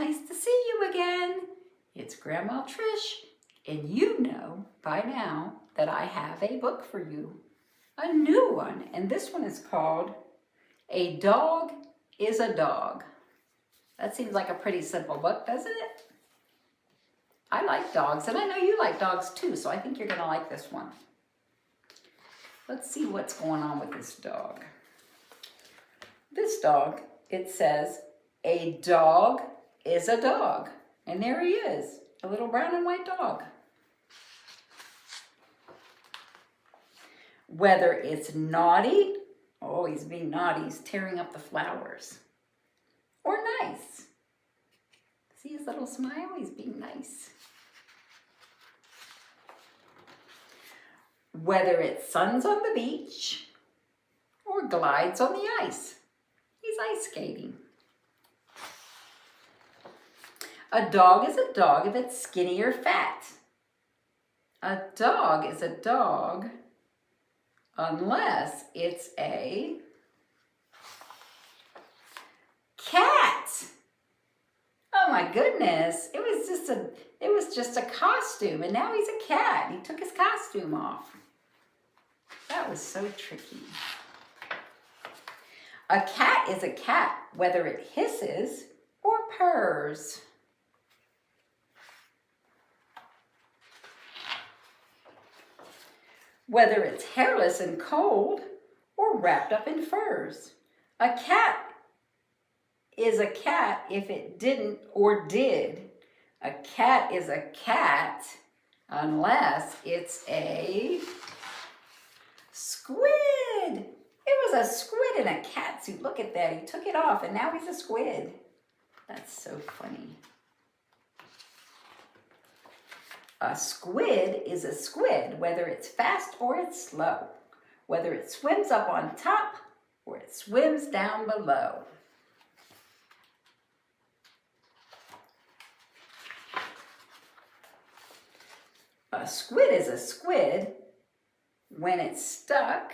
nice to see you again. It's Grandma Trish, and you know by now that I have a book for you, a new one, and this one is called A Dog is a Dog. That seems like a pretty simple book, doesn't it? I like dogs, and I know you like dogs too, so I think you're gonna like this one. Let's see what's going on with this dog. This dog, it says, a dog is a dog. And there he is, a little brown and white dog. Whether it's naughty, oh, he's being naughty, he's tearing up the flowers, or nice. See his little smile? He's being nice. Whether it suns on the beach or glides on the ice, he's ice skating. A dog is a dog if it's skinny or fat. A dog is a dog unless it's a cat. Oh my goodness, it was just a costume, and now he's a cat. He took his costume off. That was so tricky. A cat is a cat whether it hisses or purrs. Whether it's hairless and cold or wrapped up in furs. A cat is a cat if it didn't or did. A cat is a cat unless it's a squid. It was a squid in a cat suit. Look at that. He took it off and now he's a squid. That's so funny. A squid is a squid, whether it's fast or it's slow, whether it swims up on top or it swims down below. A squid is a squid when it's stuck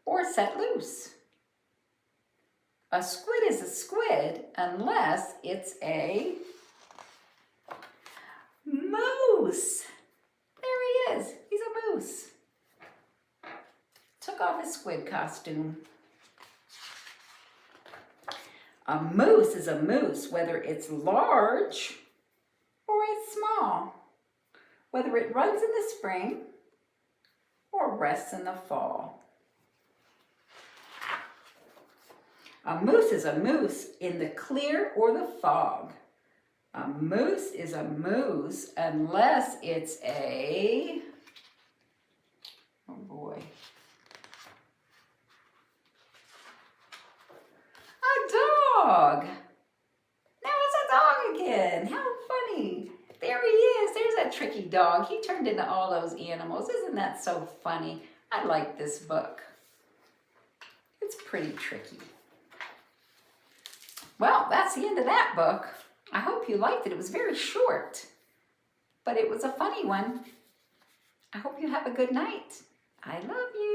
or set loose. A squid is a squid unless it's a moose. There he is. He's a moose. Took off his squid costume. A moose is a moose, whether it's large or it's small, whether it runs in the spring or rests in the fall. A moose is a moose in the clear or the fog. A moose is a moose unless it's a, oh boy, a dog. Now it's a dog again. How funny. There he is. There's that tricky dog. He turned into all those animals. Isn't that so funny? I like this book. It's pretty tricky. Well, that's the end of that book. I hope you liked it. It was very short, but it was a funny one. I hope you have a good night. I love you.